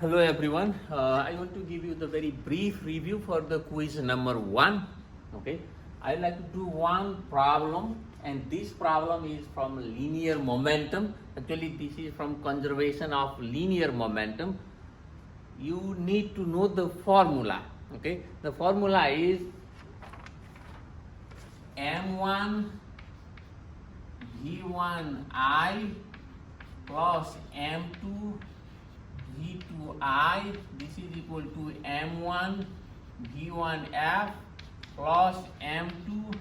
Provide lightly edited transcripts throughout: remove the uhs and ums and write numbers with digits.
Hello everyone. I want to give you the very brief review for the quiz number 1. Okay. I like to do one problem, and this problem is from linear momentum. Actually, this is from conservation of linear momentum. You need to know the formula. Okay. The formula is m1 v1I plus m2 v2I. This is equal to m1 v1f plus m2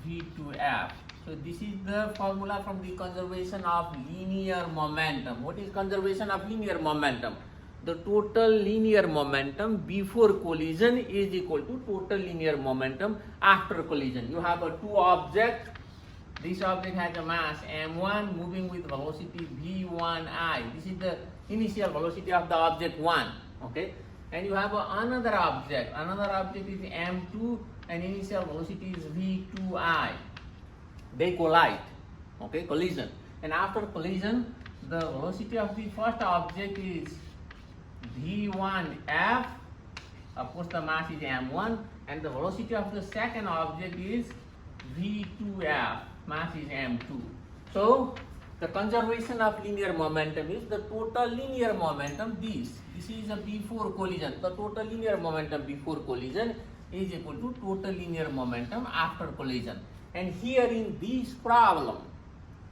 v2f. So this is the formula from the conservation of linear momentum. What is conservation of linear momentum? The total linear momentum before collision is equal to total linear momentum after collision. You have two objects. This object has a mass m1 moving with velocity v1I. This is the initial velocity of the object 1. Okay, and you have another object. Another object is m2 and initial velocity is v2I. They collide. Okay, collision. And after collision, the velocity of the first object is v1f. Of course, the mass is m1, and the velocity of the second object is v2f. Mass is m2. So the conservation of linear momentum is the total linear momentum. This is a before collision. The total linear momentum before collision is equal to total linear momentum after collision. And here in this problem,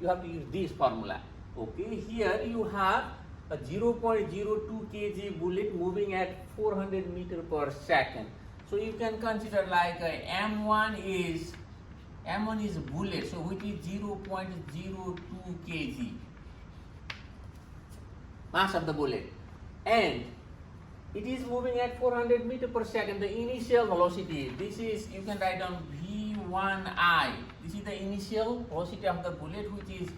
you have to use this formula. Okay, here you have a 0.02 kg bullet moving at 400 meter per second. So you can consider like M1 is bullet, so which is 0.02 kg mass of the bullet, and it is moving at 400 meter per second. The initial velocity, this is, you can write down v1I. This is the initial velocity of the bullet, which is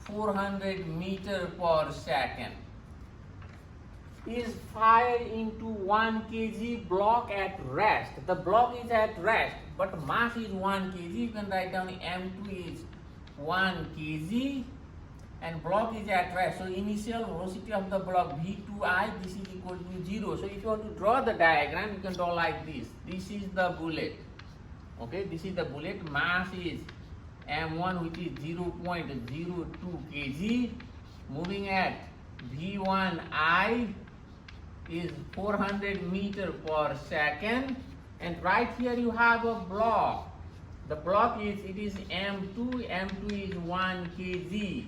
400 meter per second. Is fired into 1 kg block at rest. The block is at rest, but mass is 1 kg. You can write down m2 is 1 kg and block is at rest. So initial velocity of the block v2I, this is equal to 0. So if you want to draw the diagram, you can draw like this. This is the bullet. Okay, this is the bullet. Mass is m1, which is 0.02 kg, moving at v1I is 400 meter per second, and right here you have a block. The block is, it is m2 is 1 kg.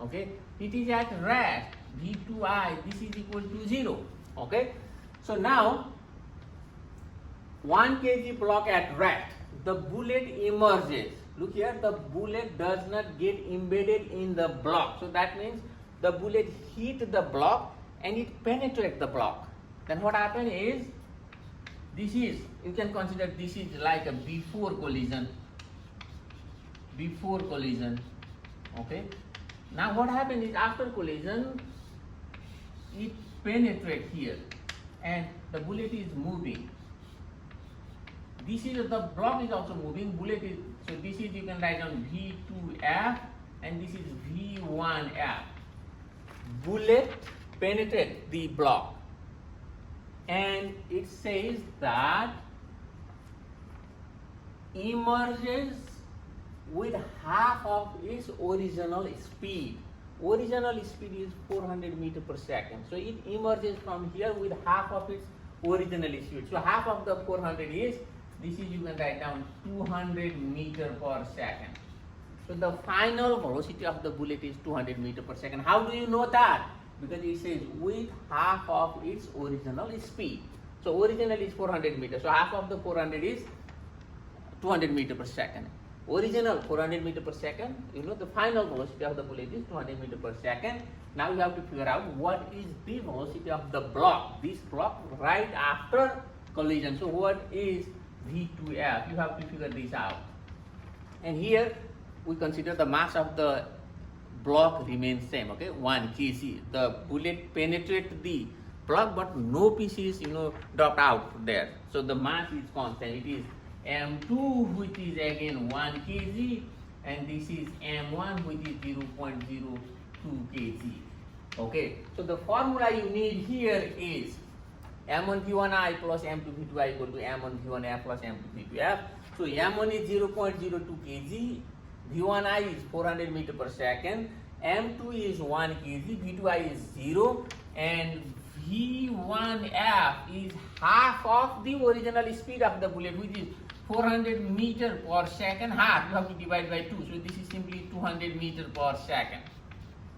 Okay, it is at rest, v2I, this is equal to 0. Okay, so now 1 kg block at rest, the bullet emerges. Look here, the bullet does not get embedded in the block. So that means the bullet hit the block and it penetrates the block. Then what happens is, this is, you can consider this is like a before collision. Before collision. Okay. Now what happens is, after collision, it penetrates here and the bullet is moving. This is, the block is also moving, bullet is, so this is, you can write down v2f and this is v1f. Bullet penetrate the block, and it says that emerges with half of its original speed. Original speed is 400 meter per second. So it emerges from here with half of its original speed. So half of the 400 is, this is, you can write down 200 meter per second. So the final velocity of the bullet is 200 meter per second. How do you know that? Because it says with half of its original speed. So original is 400 meters. So half of the 400 is 200 meter per second. Original 400 meter per second. You know the final velocity of the bullet is 200 meter per second. Now you have to figure out what is the velocity of the block. This block right after collision. So what is v2f? You have to figure this out. And here we consider the mass of the block remains same. Okay, 1 kg. The bullet penetrate the block, but no pieces, dropped out there. So the mass is constant. It is m2, which is again 1 kg, and this is m1, which is 0.02 kg. Okay, so the formula you need here is M1 V1I plus M2 V2I equal to M1 V1F plus M2 V2F. So M1 is 0.02 kg, V1I is 400 meter per second, M2 is 1 kg, V2I is 0, and V1F is half of the original speed of the bullet, which is 400 meter per second. Half you have to divide by 2, so this is simply 200 meter per second.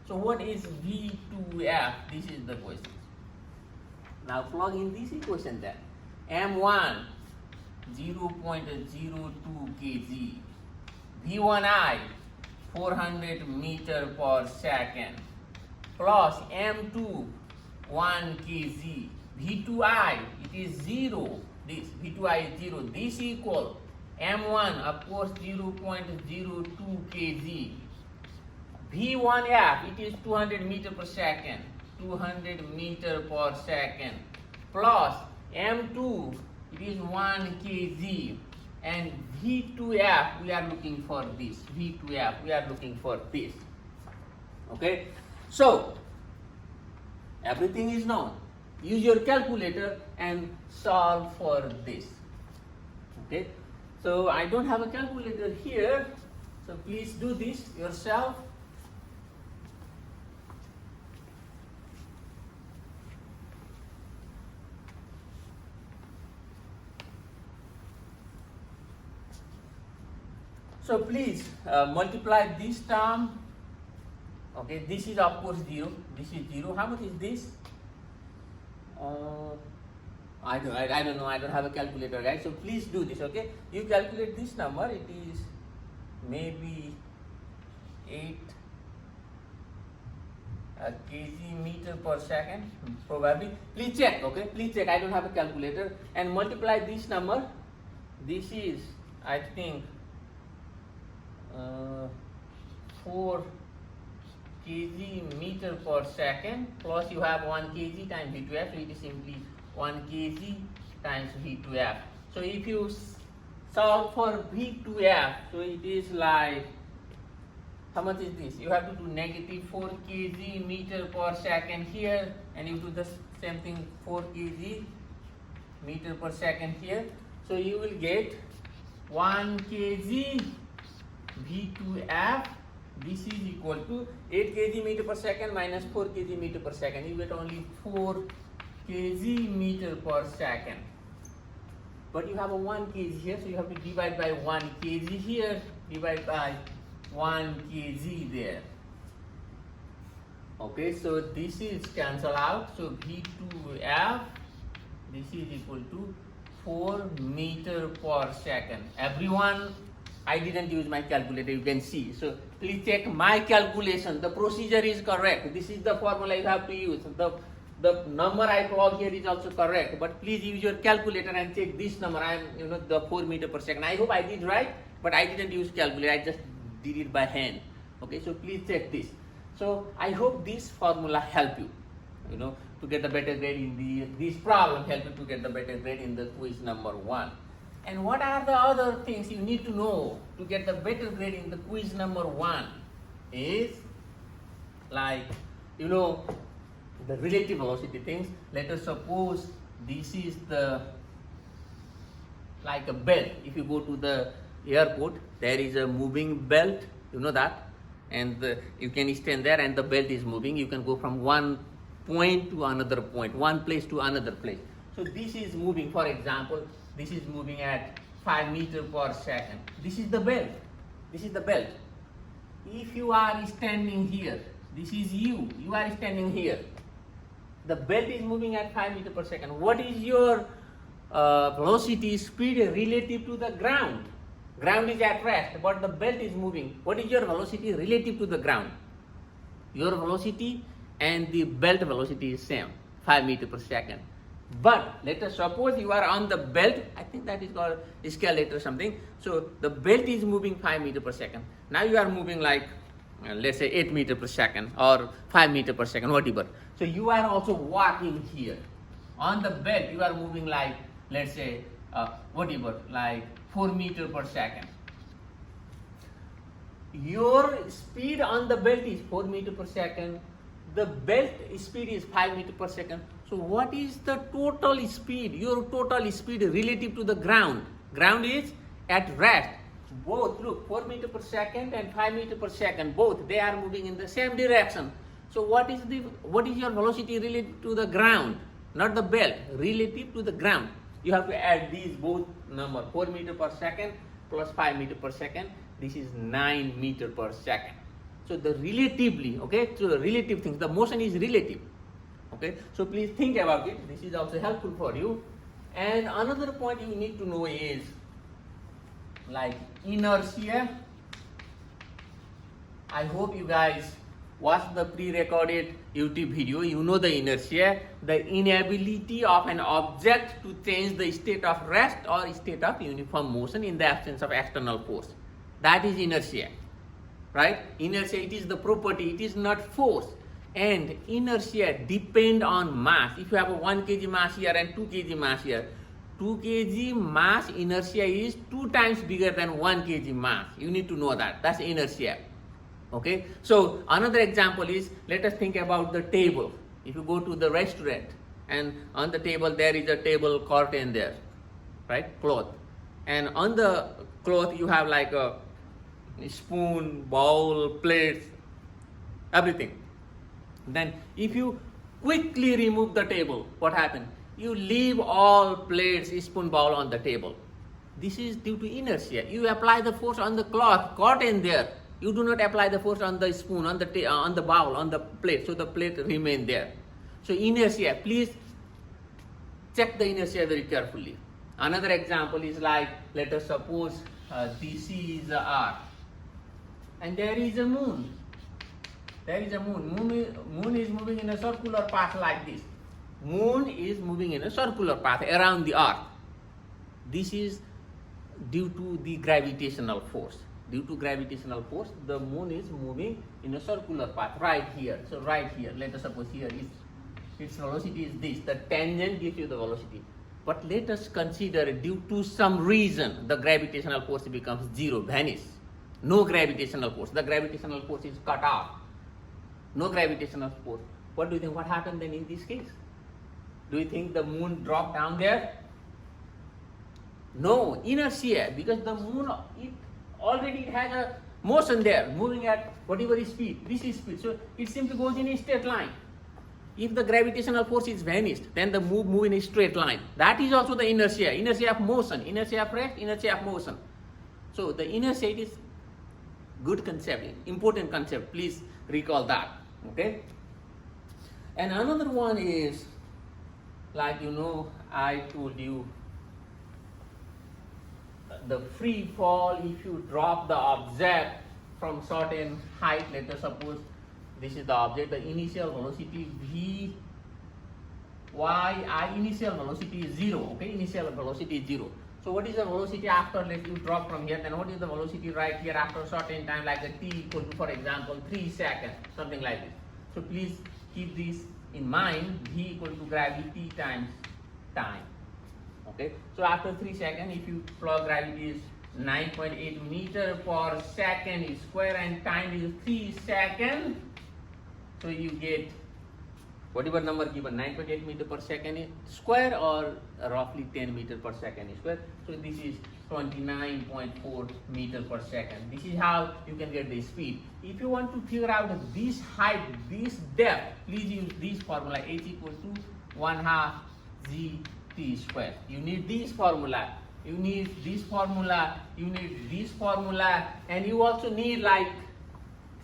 So what is V2F? This is the question. Now plug in this equation then. M1 0.02 kg, V1I 400 meter per second, plus M2 1 kg, V2I it is 0, this V2I is 0, this equal M1 of course 0.02 kg, V1F it is 200 meter per second, 200 meter per second, plus M2 it is 1 kg, and V2F we are looking for this, V2F we are looking for this. Okay, so everything is known. Use your calculator and solve for this. Okay, so I don't have a calculator here, so please do this yourself. So please multiply this term. Okay, this is of course 0. This is 0. How much is this? I don't know. I don't have a calculator, guys. So please do this. Okay, you calculate this number. It is maybe 8 kg meter per second, probably. Please check. Okay, please check. I don't have a calculator. And multiply this number. This is, I think, 4 kg meter per second, plus you have 1 kg times V2F, so it is simply 1 kg times V2F. So if you solve for V2F, so it is like, how much is this? You have to do negative 4 kg meter per second here, and you do the same thing 4 kg meter per second here. So you will get 1 kg V2F. This is equal to 8 kg meter per second minus 4 kg meter per second. You get only 4 kg meter per second. But you have a 1 kg here, so you have to divide by 1 kg here, divide by 1 kg there. Okay, so this is cancel out. So V2F, this is equal to 4 meter per second. Everyone, I didn't use my calculator, you can see. So please check my calculation. The procedure is correct. This is the formula you have to use. The number I plug here is also correct. But please use your calculator and check this number. I am, the 4 meter per second. I hope I did right, but I didn't use calculator. I just did it by hand. Okay, so please check this. So I hope this formula help you, to get the better grade in this problem help you to get the better grade in the quiz number 1. And what are the other things you need to know to get the better grade in the quiz number 1 is like, the relative velocity things. Let us suppose this is like a belt. If you go to the airport, there is a moving belt, that, and you can stand there and the belt is moving. You can go from one point to another point, one place to another place. So this is moving, for example, this is moving at 5 meters per second. This is the belt. This is the belt. If you are standing here, this is you are standing here. The belt is moving at 5 meters per second. What is your velocity speed relative to the ground? Ground is at rest, but the belt is moving. What is your velocity relative to the ground? Your velocity and the belt velocity is same, 5 meters per second. But let us suppose you are on the belt. I think that is called escalator or something. So the belt is moving 5 meters per second. Now you are moving like, let's say 8 meters per second or 5 meters per second, whatever. So you are also walking here. On the belt, you are moving like, let's say, like 4 meters per second. Your speed on the belt is 4 meters per second. the belt speed is 5 meter per second. So what is the total speed, your total speed relative to the ground? Ground is at rest. Both, look, 4 meter per second and 5 meter per second, both, they are moving in the same direction. So what is your velocity relative to the ground? Not the belt, relative to the ground. You have to add these both number, 4 meter per second plus 5 meter per second. This is 9 meter per second. So the relatively, okay, so the relative things, the motion is relative. Okay, so please think about it. This is also helpful for you. And another point you need to know is like inertia. I hope you guys watch the pre-recorded YouTube video. You know the inertia, the inability of an object to change the state of rest or state of uniform motion in the absence of external force. That is inertia, right? Inertia, it is the property, it is not force. And inertia depend on mass. If you have a 1 kg mass here and 2 kg mass here, 2 kg mass inertia is 2 times bigger than 1 kg mass. You need to know that. That's inertia. Okay. So another example is, let us think about the table. If you go to the restaurant and on the table there is a table curtain there, right? Cloth. And on the cloth you have like a spoon, bowl, plates, everything. Then if you quickly remove the table, what happens? You leave all plates, spoon, bowl on the table. This is due to inertia. You apply the force on the cloth, curtain there. You do not apply the force on the spoon, on the bowl, on the plate. So the plate remain there. So inertia, please check the inertia very carefully. Another example is like, let us suppose this is the earth and there is a moon. There is a moon. Moon is moving in a circular path like this. Moon is moving in a circular path around the earth. This is due to the gravitational force. Due to gravitational force, the moon is moving in a circular path right here. So right here, let us suppose here is its velocity is this. The tangent gives you the velocity. But let us consider due to some reason the gravitational force becomes zero, vanish. No gravitational force. The gravitational force is cut off. No gravitational force. What do you think? What happened then in this case? Do you think the moon dropped down there? No, inertia, because the moon it has a motion there, moving at whatever is speed. This is speed, so it simply goes in a straight line. If the gravitational force is vanished, then the move in a straight line. That is also the inertia. Inertia of motion, inertia of rest, inertia of motion. So the inertia is good concept, important concept. Please recall that. Okay. And another one is, like I told you, the free fall. If you drop the object from certain height, let us suppose this is the object, the initial velocity v y I, initial velocity is 0. Okay, initial velocity is 0. So what is the velocity after, let you drop from here, then what is the velocity right here after a certain time, like a t equal to, for example, 3 seconds, something like this. So please keep this in mind, v equal to gravity times time. Okay, so after 3 seconds, if you plug gravity is 9.8 meter per second square and time is 3 seconds, so you get whatever number given, 9.8 meter per second square or roughly 10 meter per second square. So this is 29.4 meter per second. This is how you can get the speed. If you want to figure out this height, this depth, please use this formula, h equal to 1/2 gt square. You need this formula. You need this formula. You need this formula, and you also need like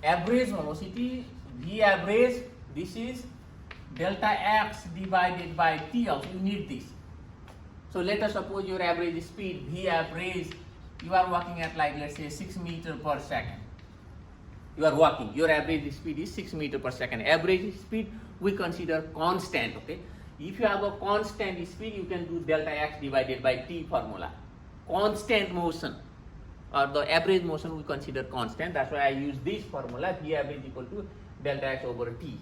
average velocity, v average. This is delta x divided by t. Also, you need this. So let us suppose your average speed, v average, you are walking at like, let's say 6 meter per second. You are walking, your average speed is 6 meter per second. Average speed we consider constant. Okay. If you have a constant speed, you can do delta x divided by t formula. Constant motion or the average motion we consider constant. That's why I use this formula, v average equal to delta x over t.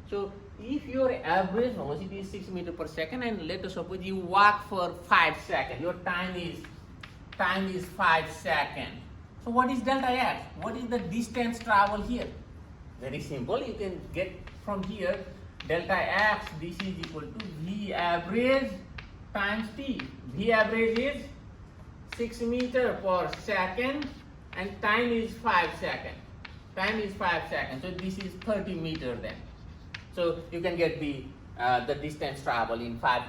So if your average velocity is 6 meter per second, and let us suppose you walk for 5 seconds, your time is 5 seconds. So what is delta x? What is the distance travel here? Very simple. You can get from here delta x, this is equal to V average times T. V average is 6 meter per second and time is 5 seconds. Time is 5 seconds. So this is 30 meter then. So you can get the distance travel in 5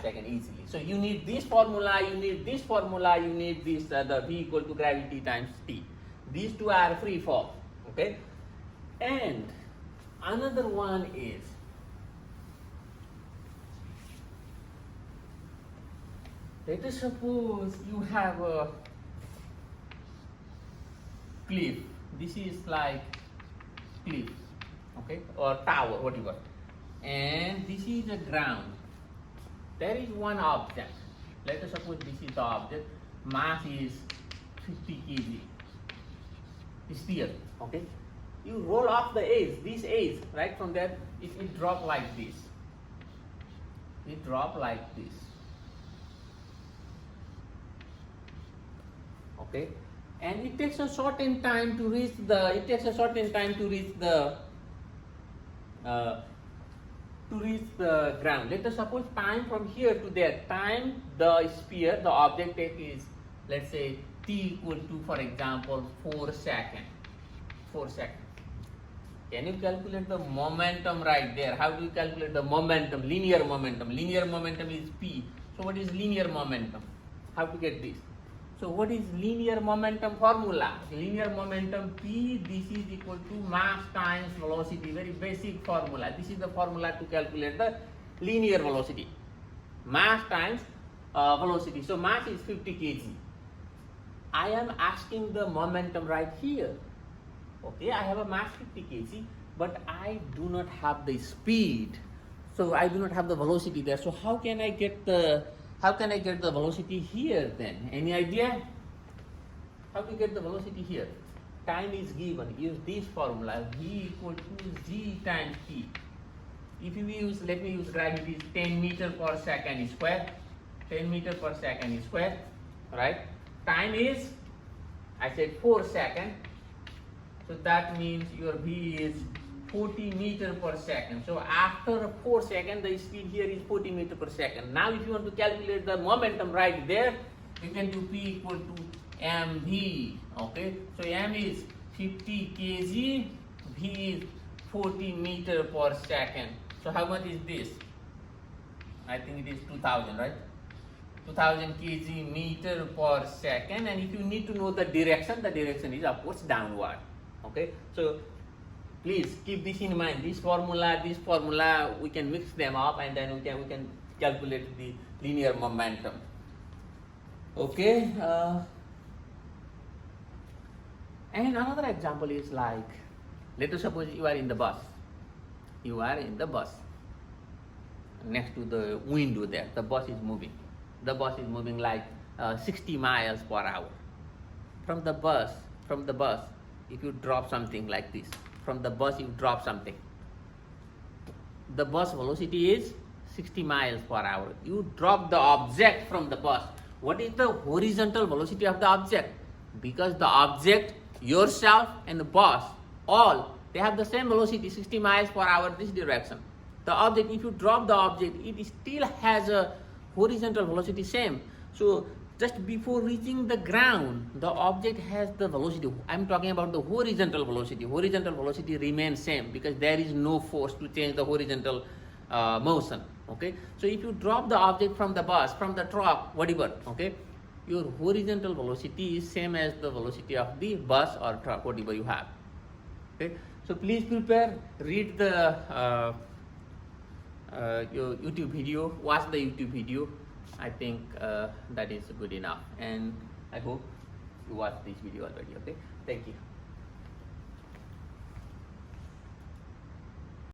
seconds easily. So you need this formula, you need this formula, you need this the V equal to gravity times T. These two are free fall. Okay. And another one is let us suppose you have a cliff. This is like cliff, okay, or tower, whatever. And this is the ground. There is one object. Let us suppose this is the object. Mass is 50 kg. Sphere, okay. You roll off the edge, this edge, right from there, it drop like this. It drop like this. Okay, and it takes a certain time to reach the. Ground. Let us suppose time from here to there. Time the sphere, the object is, let's say t equal to, for example, 4 seconds. 4 seconds. Can you calculate the momentum right there? How do you calculate the momentum? Linear momentum. Linear momentum is p. So what is linear momentum? How to get this? So what is linear momentum formula? Linear momentum P, this is equal to mass times velocity. Very basic formula. This is the formula to calculate the linear velocity. Mass times velocity. So mass is 50 kg. I am asking the momentum right here. Okay, I have a mass 50 kg, but I do not have the speed. So I do not have the velocity there. So how can I get the velocity here then? Any idea? How to get the velocity here? Time is given. Use this formula. V equal to G times T. If you use, let me use gravity, 10 meter per second square. 10 meter per second square. Right? Time is, I said 4 seconds. So that means your V is 40 meter per second. So after 4 seconds, the speed here is 40 meter per second. Now if you want to calculate the momentum right there, you can do P equal to mv. Okay, so m is 50 kg, v is 40 meter per second. So how much is this? I think it is 2000, right? 2000 kg meter per second. And if you need to know the direction is of course downward. Okay, so please keep this in mind. This formula, we can mix them up and then we can calculate the linear momentum. Okay, and another example is like, let us suppose you are in the bus. You are in the bus. Next to the window there, the bus is moving. The bus is moving like 60 miles per hour. From the bus, if you drop something like this, from the bus you drop something. The bus velocity is 60 miles per hour. You drop the object from the bus. What is the horizontal velocity of the object? Because the object, yourself and the bus, all, they have the same velocity, 60 miles per hour this direction. The object, if you drop the object, it still has a horizontal velocity same. So just before reaching the ground, the object has the velocity. I'm talking about the horizontal velocity. Horizontal velocity remains same because there is no force to change the horizontal motion. Okay, so if you drop the object from the bus, from the truck, whatever, okay, your horizontal velocity is same as the velocity of the bus or truck, whatever you have. Okay, so please prepare, read the your YouTube video, watch the YouTube video. I think that is good enough, and I hope you watch this video already. Okay, thank you.